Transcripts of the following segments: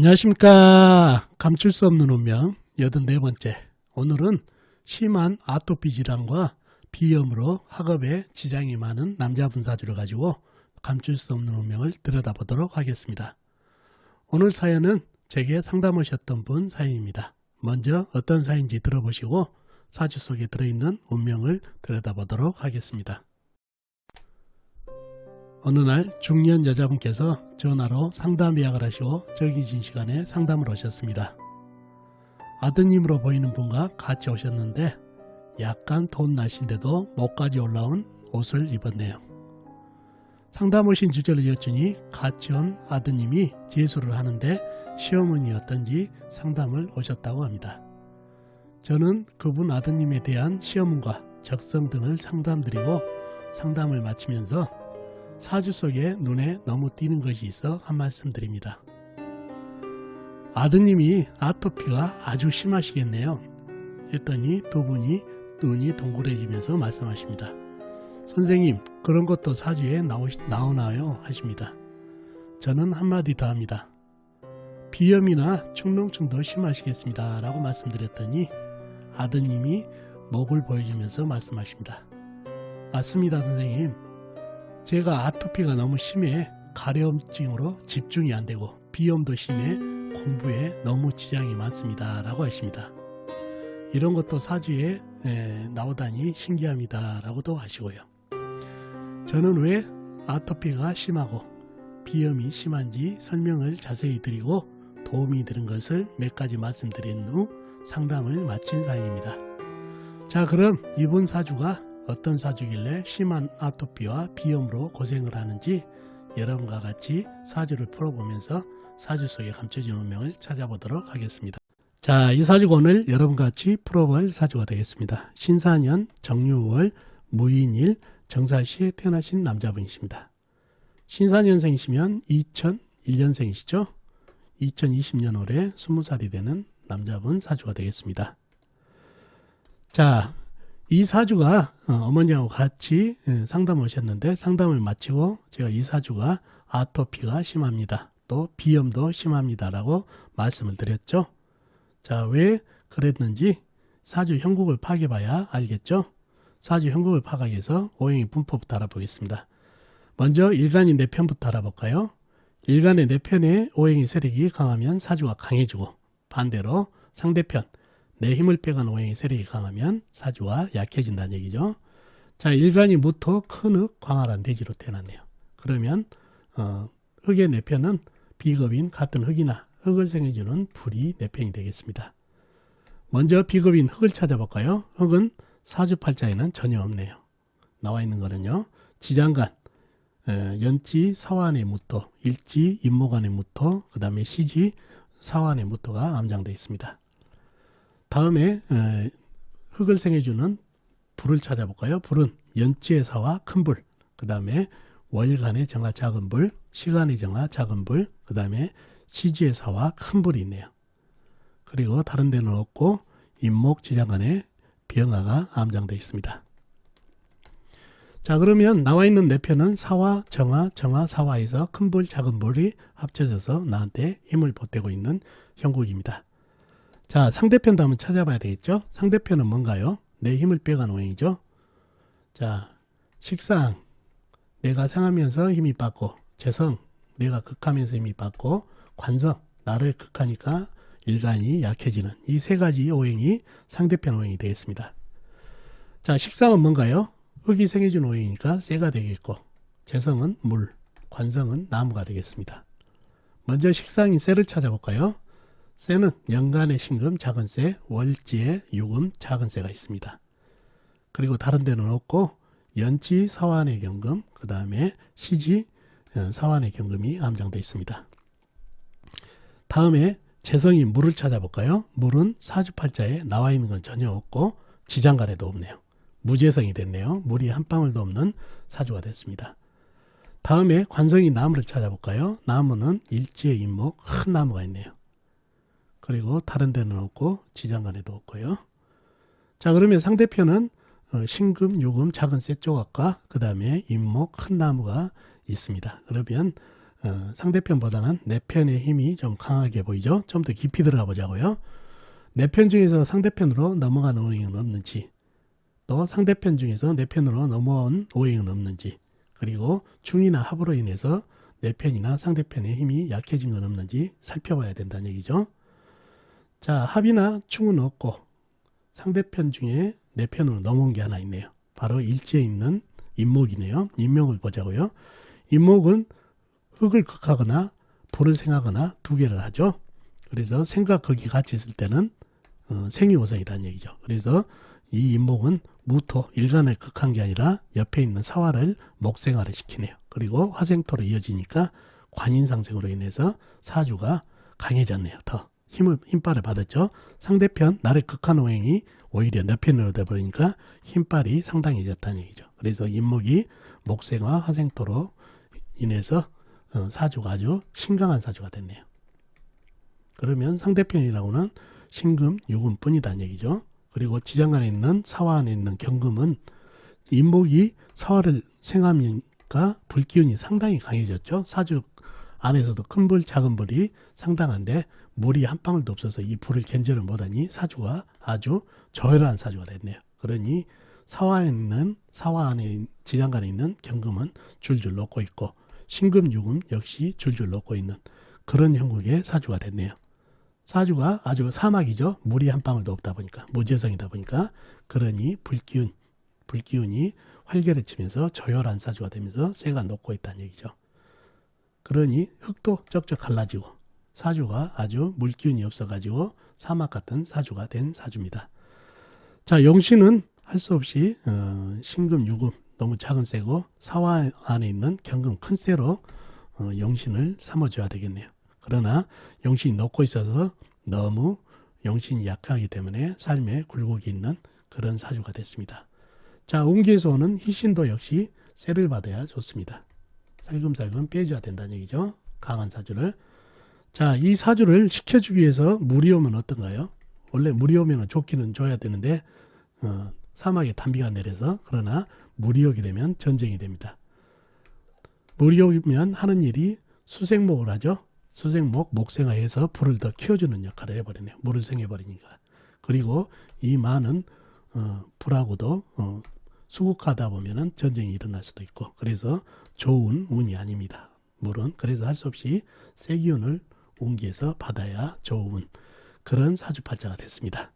안녕하십니까. 감출 수 없는 운명 84번째. 오늘은 심한 아토피 질환과 비염으로 학업에 지장이 많은 남자분 사주를 가지고 감출 수 없는 운명을 들여다보도록 하겠습니다. 오늘 사연은 제게 상담 오셨던 분 사연입니다. 먼저 어떤 사연인지 들어보시고 사주 속에 들어있는 운명을 들여다보도록 하겠습니다. 어느 날 중년 여자분께서 전화로 상담 예약을 하시고 정해진 시간에 상담을 오셨습니다. 아드님으로 보이는 분과 같이 오셨는데 약간 더운 날씨인데도 목까지 올라온 옷을 입었네요. 상담 오신 주제를 여쭈니 같이 온 아드님이 재수를 하는데 시어머니였던지 상담을 오셨다고 합니다. 저는 그분 아드님에 대한 시어문과 적성 등을 상담드리고 상담을 마치면서 사주 속에 눈에 너무 띄는 것이 있어 한 말씀 드립니다. 아드님이 아토피가 아주 심하시겠네요. 했더니 두 분이 눈이 동그래지면서 말씀하십니다. 선생님, 그런 것도 사주에 나오나요? 하십니다. 저는 한마디 더 합니다. 비염이나 축농증도 심하시겠습니다. 라고 말씀드렸더니 아드님이 목을 보여주면서 말씀하십니다. 맞습니다, 선생님. 제가 아토피가 너무 심해 가려움증으로 집중이 안 되고 비염도 심해 공부에 너무 지장이 많습니다. 라고 하십니다. 이런 것도 사주에 나오다니 신기합니다. 라고도 하시고요. 저는 왜 아토피가 심하고 비염이 심한지 설명을 자세히 드리고 도움이 되는 것을 몇 가지 말씀드린 후 상담을 마친 사연입니다. 자, 그럼 이분 사주가 어떤 사주길래 심한 아토피와 비염으로 고생을 하는지 여러분과 같이 사주를 풀어보면서 사주 속에 감춰진 운명을 찾아보도록 하겠습니다. 자, 이 사주가 오늘 여러분과 같이 풀어볼 사주가 되겠습니다. 신사년 정유월 무인일 정사시에 태어나신 남자분이십니다. 신사년생이시면 2001년생이시죠. 2020년 올해 20살이 되는 남자분 사주가 되겠습니다. 자, 이 사주가 어머니하고 같이 상담 오셨는데 상담을 마치고 제가 이 사주가 아토피가 심합니다. 또 비염도 심합니다. 라고 말씀을 드렸죠. 자, 왜 그랬는지 사주 형국을 파악해봐야 알겠죠. 사주 형국을 파악하기 위해서 오행의 분포부터 알아보겠습니다. 먼저 일간인 내 편부터 알아볼까요? 일간의 내 편에 오행의 세력이 강하면 사주가 강해지고 반대로 상대편 내 힘을 빼간 오행의 세력이 강하면 사주가 약해진다는 얘기죠. 자, 일간이 무토, 큰흙, 광활한 대지로 태어났네요. 그러면 흙의 내편은 비겁인 같은 흙이나 흙을 생겨주는 불이 내편이 되겠습니다. 먼저 비겁인 흙을 찾아볼까요? 흙은 사주팔자에는 전혀 없네요. 나와 있는 거는요. 지장간, 연지, 사화안의 무토, 일지, 임목안의 무토, 그 다음에 시지, 사화안의 무토가 암장되어 있습니다. 다음에 흙을 생해주는 불을 찾아볼까요? 불은 연지의 사화 큰 불, 그 다음에 월간의 정화 작은 불, 시간의 정화 작은 불, 그 다음에 시지의 사화 큰 불이 있네요. 그리고 다른 데는 없고 임목 지장간의 병화가 암장되어 있습니다. 자, 그러면 나와 있는 내 편은 사화, 정화, 정화, 사화에서 큰 불, 작은 불이 합쳐져서 나한테 힘을 보태고 있는 형국입니다. 자, 상대편도 한번 찾아봐야 되겠죠. 상대편은 뭔가요? 내 힘을 빼간 오행이죠. 자, 식상, 내가 상하면서 힘이 받고, 재성, 내가 극하면서 힘이 받고, 관성, 나를 극하니까 일간이 약해지는 이 세 가지 오행이 상대편 오행이 되겠습니다. 자, 식상은 뭔가요? 흙이 생해준 오행이니까 쇠가 되겠고, 재성은 물, 관성은 나무가 되겠습니다. 먼저 식상인 쇠를 찾아볼까요? 쇠는 연간의 신금 작은 쇠, 월지에 유금 작은 쇠가 있습니다. 그리고 다른 데는 없고 연지 사화안의 경금, 그 다음에 시지 사화안의 경금이 암장되어 있습니다. 다음에 재성인 물을 찾아볼까요? 물은 사주팔자에 나와 있는 건 전혀 없고 지장간에도 없네요. 무재성이 됐네요. 물이 한 방울도 없는 사주가 됐습니다. 다음에 관성인 나무를 찾아볼까요? 나무는 일지에 임목 큰 나무가 있네요. 그리고 다른 데는 없고 지장간에도 없고요. 자, 그러면 상대편은 신금, 유금, 작은 쇠 조각과 그 다음에 임목, 큰 나무가 있습니다. 그러면 상대편보다는 내 편의 힘이 좀 강하게 보이죠. 좀 더 깊이 들어가 보자고요. 내 편 중에서 상대편으로 넘어가는 오행은 없는지, 또 상대편 중에서 내 편으로 넘어온 오행은 없는지, 그리고 중이나 합으로 인해서 내 편이나 상대편의 힘이 약해진 건 없는지 살펴봐야 된다는 얘기죠. 자, 합이나 충은 없고 상대편 중에 내 편으로 넘어온 게 하나 있네요. 바로 일지에 있는 인목이네요. 인목을 보자고요. 인목은 흙을 극하거나 불을 생하거나 두 개를 하죠. 그래서 생과 극이 같이 있을 때는 생이오성이라는 얘기죠. 그래서 이 인목은 무토, 일간을 극한 게 아니라 옆에 있는 사화를 목생화를 시키네요. 그리고 화생토로 이어지니까 관인상생으로 인해서 사주가 강해졌네요. 더 힘빨을 받았죠. 상대편 나를 극한 오행이 오히려 내 편으로 돼버리니까 힘빨이 상당해졌다는 얘기죠. 그래서 인목이 목생화, 화생토로 인해서 사주가 아주 신강한 사주가 됐네요. 그러면 상대편이라고는 신금, 유금 뿐이다는 얘기죠. 그리고 지장간에 있는 사화 안에 있는 경금은 인목이 사화를 생하니까 불기운이 상당히 강해졌죠. 사주 안에서도 큰 불, 작은 불이 상당한데 물이 한 방울도 없어서 이 불을 견제를 못하니 사주가 아주 저열한 사주가 됐네요. 그러니 사화 안에 지장간에 있는 경금은 줄줄 녹고 있고 신금, 유금 역시 줄줄 녹고 있는 그런 형국의 사주가 됐네요. 사주가 아주 사막이죠. 물이 한 방울도 없다 보니까, 무재성이다 보니까, 그러니 불기운이 활개를 치면서 저열한 사주가 되면서 쇠가 녹고 있다는 얘기죠. 그러니 흙도 쩍쩍 갈라지고 사주가 아주 물기운이 없어가지고 사막 같은 사주가 된 사주입니다. 자, 용신은 할 수 없이 신금, 유금 너무 작은 쇠고 사화 안에 있는 경금 큰 쇠로 용신을 삼아줘야 되겠네요. 그러나 용신이 녹고 있어서 너무 용신이 약하기 때문에 삶에 굴곡이 있는 그런 사주가 됐습니다. 자, 운기에서 오는 희신도 역시 쇠를 받아야 좋습니다. 살금살금 빼줘야 된다는 얘기죠. 강한 사주를. 자, 이 사주를 식혀주기 위해서 물이 오면 어떤가요? 원래 물이 오면 좋기는 줘야 되는데 사막에 단비가 내려서, 그러나 물이 오게 되면 전쟁이 됩니다. 물이 오면 하는 일이 수생목을 하죠. 수생목, 목생화해서 불을 더 키워주는 역할을 해버리네요. 물을 생해버리니까. 그리고 이 많은 불하고도 수국하다 보면은 전쟁이 일어날 수도 있고, 그래서 좋은 운이 아닙니다. 물은. 그래서 할 수 없이 세기운을 운기에서 받아야 좋은 그런 사주팔자가 됐습니다.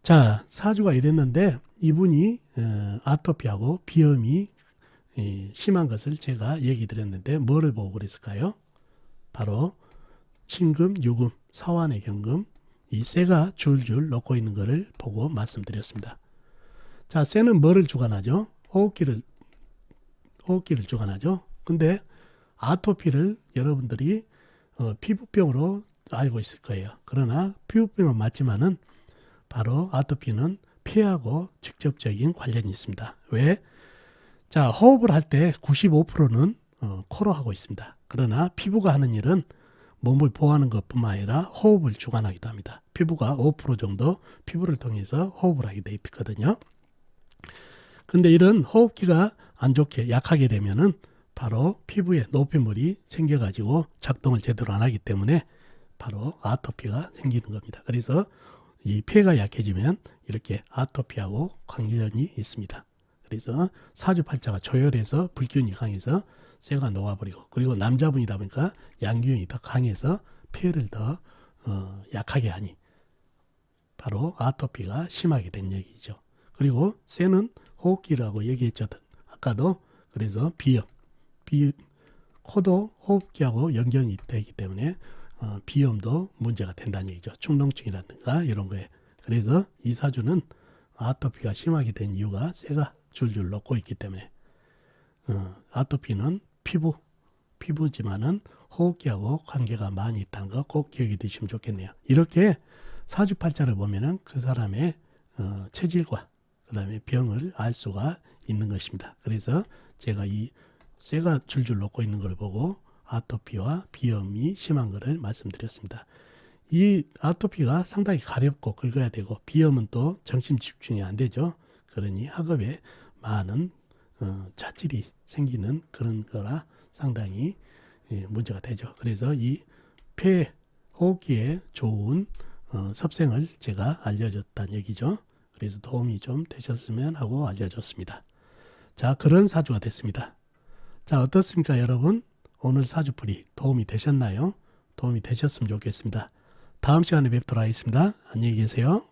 자, 사주가 이랬는데 이분이 아토피하고 비염이 심한 것을 제가 얘기 드렸는데 뭐를 보고 그랬을까요? 바로 신금, 유금, 사환의 경금, 이 쇠가 줄줄 녹고 있는 것을 보고 말씀드렸습니다. 자, 쇠는 뭐를 주관하죠? 호흡기를 주관하죠. 근데 아토피를 여러분들이 피부병으로 알고 있을 거예요. 그러나 피부병은 맞지만은 바로 아토피는 폐하고 직접적인 관련이 있습니다. 왜? 자, 호흡을 할 때 95%는 코로 하고 있습니다. 그러나 피부가 하는 일은 몸을 보호하는 것뿐만 아니라 호흡을 주관하기도 합니다. 피부가 5% 정도 피부를 통해서 호흡을 하게 돼 있거든요. 근데 이런 호흡기가 안 좋게 약하게 되면은 바로 피부에 노폐물이 생겨가지고 작동을 제대로 안 하기 때문에 바로 아토피가 생기는 겁니다. 그래서 이 폐가 약해지면 이렇게 아토피하고 관련이 있습니다. 그래서 사주팔자가 조열해서 불기운이 강해서 쇠가 녹아버리고, 그리고 남자분이다 보니까 양기운이 더 강해서 폐를 더 약하게 하니 바로 아토피가 심하게 된 얘기죠. 그리고 쇠는 호흡기라고 얘기했죠. 아까도. 그래서 비염, 코도 호흡기하고 연결이 되기 때문에 비염도 문제가 된다는 얘기죠. 축농증이라든가 이런 거에. 그래서 이 사주는 아토피가 심하게 된 이유가 쇠가 줄줄 녹고 있기 때문에 아토피는 피부지만은 호흡기하고 관계가 많이 있다는 거 꼭 기억해 두시면 좋겠네요. 이렇게 사주팔자를 보면은 그 사람의 체질과 그 다음에 병을 알 수가 있는 것입니다. 그래서 제가 이 쇠가 줄줄 녹고 있는 걸 보고 아토피와 비염이 심한 것을 말씀드렸습니다. 이 아토피가 상당히 가렵고 긁어야 되고, 비염은 또 정신 집중이 안 되죠. 그러니 학업에 많은 차질이 생기는 그런 거라 상당히 문제가 되죠. 그래서 이 폐 호흡기에 좋은 섭생을 제가 알려줬다는 얘기죠. 그래서 도움이 좀 되셨으면 하고 알려줬습니다. 자, 그런 사주가 됐습니다. 자, 어떻습니까, 여러분? 오늘 사주풀이 도움이 되셨나요? 도움이 되셨으면 좋겠습니다. 다음 시간에 뵙도록 하겠습니다. 안녕히 계세요.